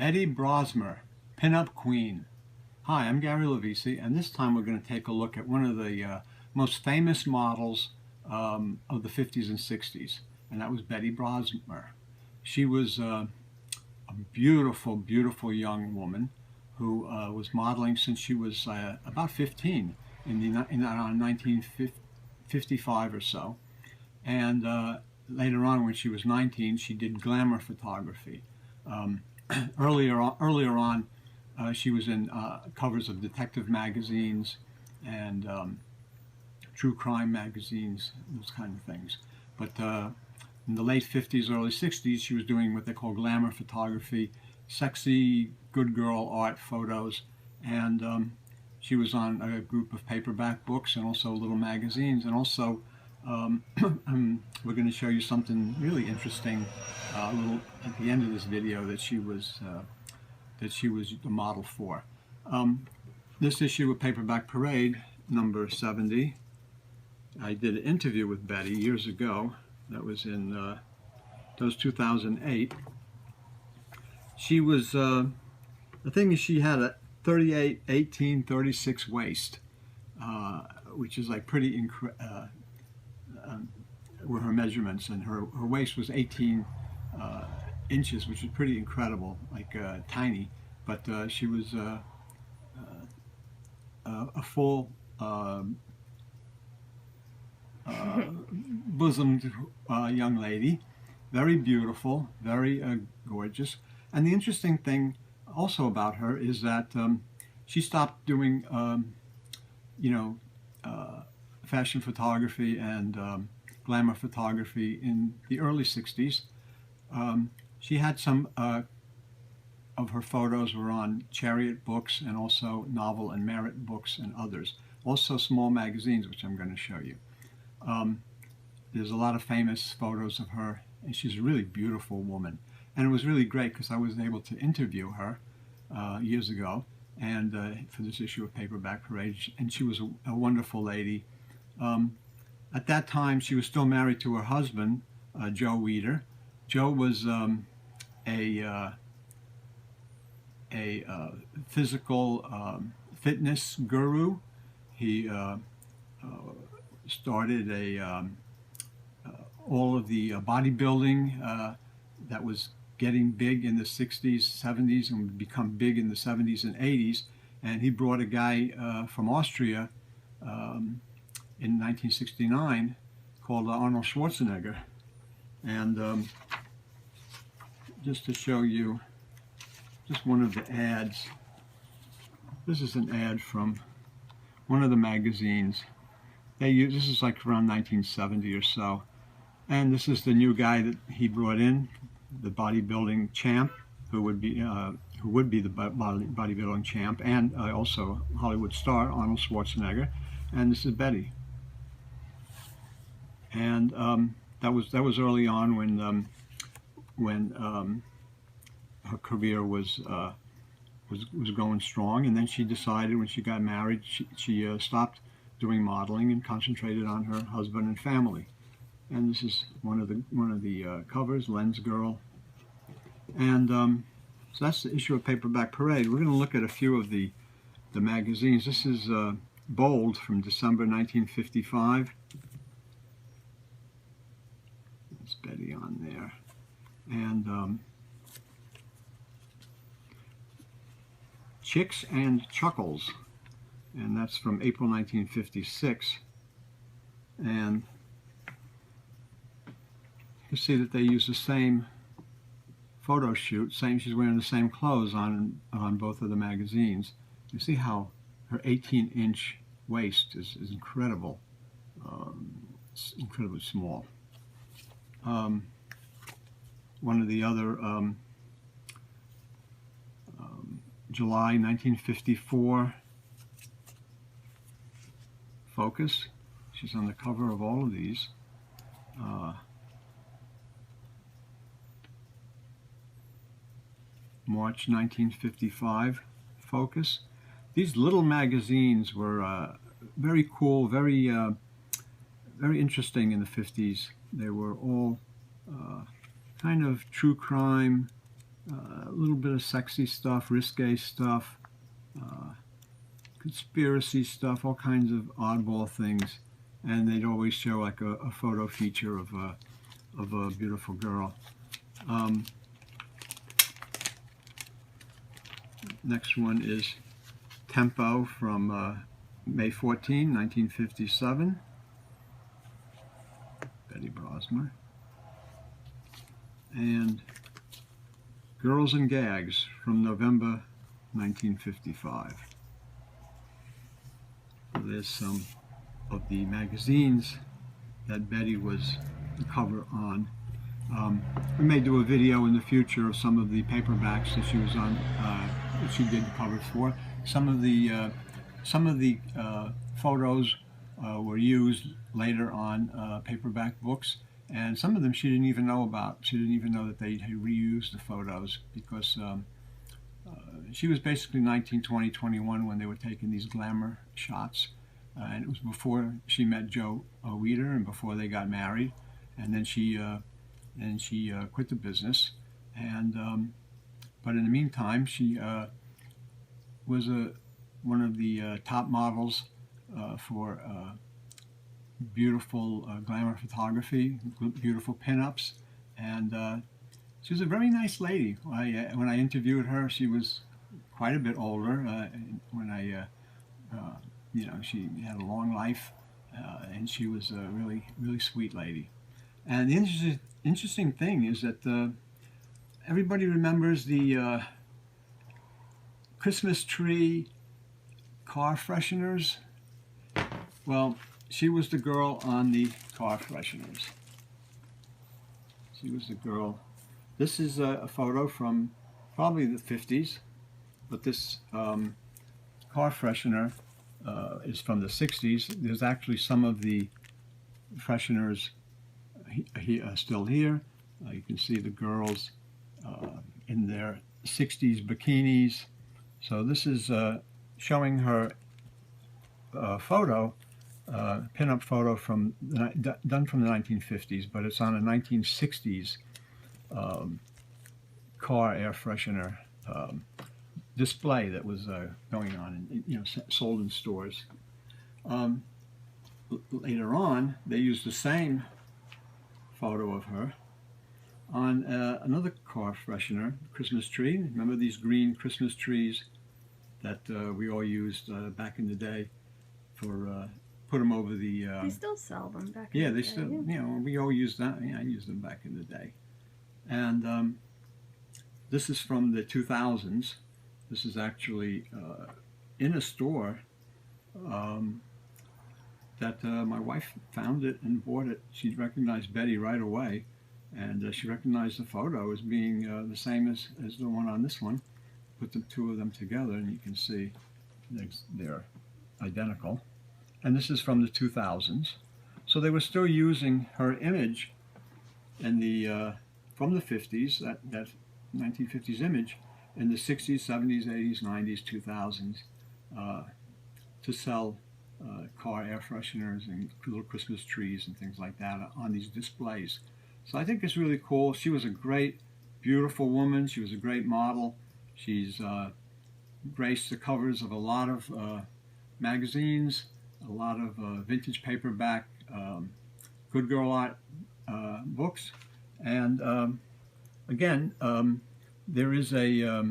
Betty Brosmer, Pinup Queen. Hi, I'm Gary Lavisi, and this time we're going to take a look at one of the most famous models of the 50s and 60s, and that was Betty Brosmer. She was a beautiful, beautiful young woman who was modeling since she was about 15 in around 1955 or so, and later on, when she was 19, she did glamour photography. Earlier on, she was in covers of detective magazines and true crime magazines, those kind of things. But in the late 50s, early 60s, she was doing what they call glamour photography, sexy, good girl art photos, and she was on a group of paperback books and also little magazines, and also we're going to show you something really interesting little at the end of this video that she was the model for. This issue of Paperback Parade, number 70, I did an interview with Betty years ago. That was in 2008. She was, the thing is, she had a 38, 18, 36 waist, which is like pretty were her measurements, and her waist was 18 inches, which is pretty incredible, like tiny, but she was a full bosomed young lady, very beautiful, very gorgeous. And the interesting thing also about her is that she stopped doing fashion photography and glamour photography in the early 60s. She had some of her photos were on Chariot books and also Novel and Merit books and others. Also small magazines, which I'm going to show you. There's a lot of famous photos of her, and she's a really beautiful woman. And it was really great because I was able to interview her years ago, and for this issue of Paperback Parade, and she was a wonderful lady. At that time, she was still married to her husband, Joe Weider. Joe was a physical fitness guru. He started all of the bodybuilding that was getting big in the 60s, 70s, and would become big in the 70s and 80s. And he brought a guy from Austria in 1969 called Arnold Schwarzenegger. And just to show you just one of the ads, this is an ad from one of the magazines. This is like around 1970 or so. And this is the new guy that he brought in, the bodybuilding champ, who would be the bodybuilding champ, and also Hollywood star Arnold Schwarzenegger. And this is Betty. And that was early on when her career was going strong. And then she decided, when she got married, she stopped doing modeling and concentrated on her husband and family. And this is one of the covers, Lens Girl. And so that's the issue of Paperback Parade. We're going to look at a few of the magazines. This is Bold from December 1955. There's Betty on there. And Chicks and Chuckles, and that's from April 1956. And you see that they use the same photo shoot, she's wearing the same clothes on both of the magazines. You see how her 18-inch waist is incredible. It's incredibly small. One of the other, July 1954 Focus. She's on the cover of all of these. March 1955 Focus. These little magazines were very cool, very interesting in the 50s. They were all kind of true crime, a little bit of sexy stuff, risque stuff, conspiracy stuff, all kinds of oddball things. And they'd always show like a photo feature of a beautiful girl. Next one is Tempo from May 14, 1957. Betty Brosmer. And Girls and Gags from November 1955. So there's some of the magazines that Betty was the cover on. We may do a video in the future of some of the paperbacks that she was on, that she did the covers for. Some of the photos were used later on paperback books, and some of them she didn't even know about. She didn't even know that they had reused the photos, because she was basically 19, 20, 21 when they were taking these glamour shots. And it was before she met Joe Weider and before they got married. And then she quit the business. And but in the meantime, she was one of the top models for beautiful glamour photography, beautiful pinups, and she was a very nice lady. When I interviewed her, she was quite a bit older. You know, she had a long life, and she was a really, really sweet lady. And the interesting thing is that everybody remembers the Christmas tree car fresheners. Well, she was the girl on the car fresheners. She was the girl. This is a photo from probably the 50s, but this car freshener is from the 60s. There's actually some of the fresheners still here. You can see the girls in their 60s bikinis. So this is showing her photo, pinup photo done from the 1950s, but it's on a 1960s car air freshener display that was going on, and sold in stores. Later on, they used the same photo of her on another car freshener, Christmas tree. Remember these green Christmas trees that we all used back in the day for put them over the. They still sell them back. In yeah, the they day, still. yeah. We all used that. Yeah, I used them back in the day, and this is from the 2000s. This is actually in a store that my wife found it and bought it. She recognized Betty right away, and she recognized the photo as being the same as the one on this one. Put the two of them together, and you can see they're identical. And this is from the 2000s. So they were still using her image in the from the 50s, that 1950s image, in the 60s, 70s, 80s, 90s, 2000s, to sell car air fresheners and little Christmas trees and things like that on these displays. So I think it's really cool. She was a great, beautiful woman. She was a great model. She's graced the covers of a lot of magazines, a lot of vintage paperback good girl art books. And again, there is a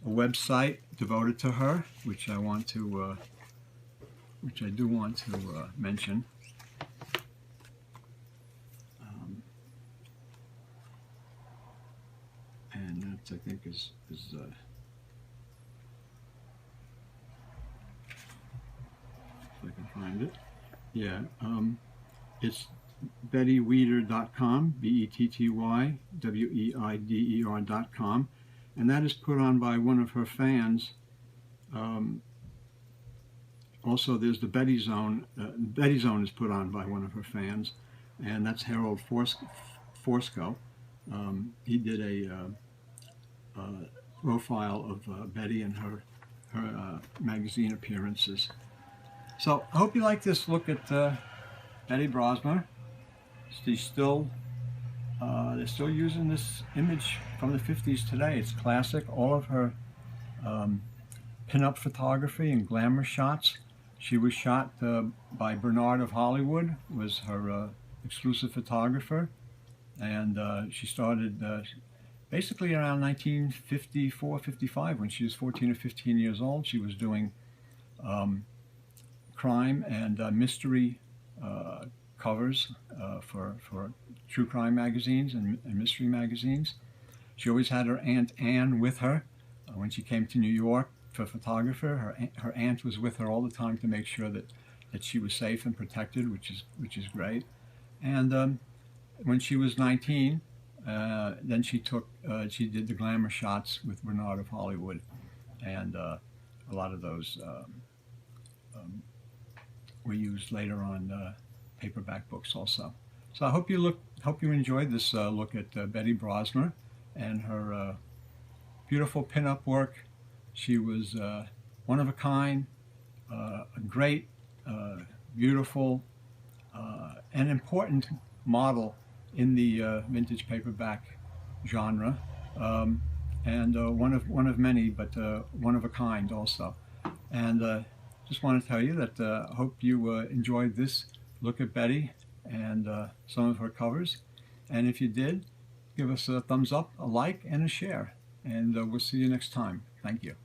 website devoted to her, which I do want to mention. And that I think is if I can find it. Yeah, it's bettyweider.com, BETTYWEIDER.com, and that is put on by one of her fans. Also, there's the Betty Zone. Betty Zone is put on by one of her fans, and that's Harold Forsco. He did a profile of Betty and her magazine appearances. So I hope you like this look at Betty Brosmer. She's still They're still using this image from the 50s today. It's classic. All of her pinup photography and glamour shots. She was shot by Bernard of Hollywood, was her exclusive photographer, and she started basically around 1954, 55, when she was 14 or 15 years old. She was doing crime and mystery covers for true crime magazines and mystery magazines. She always had her Aunt Anne with her when she came to New York for photographer. Her aunt was with her all the time to make sure that she was safe and protected, which is great. And when she was 19, then she did the glamour shots with Bernard of Hollywood, and a lot of those were used later on paperback books also. So I hope you enjoyed this look at Betty Brosmer and her beautiful pinup work. She was one of a kind, a great, beautiful, and important model in the vintage paperback genre, and one of many, but one of a kind also. And just want to tell you that I hope you enjoyed this look at Betty and some of her covers. And if you did, give us a thumbs up, a like, and a share. And we'll see you next time. Thank you.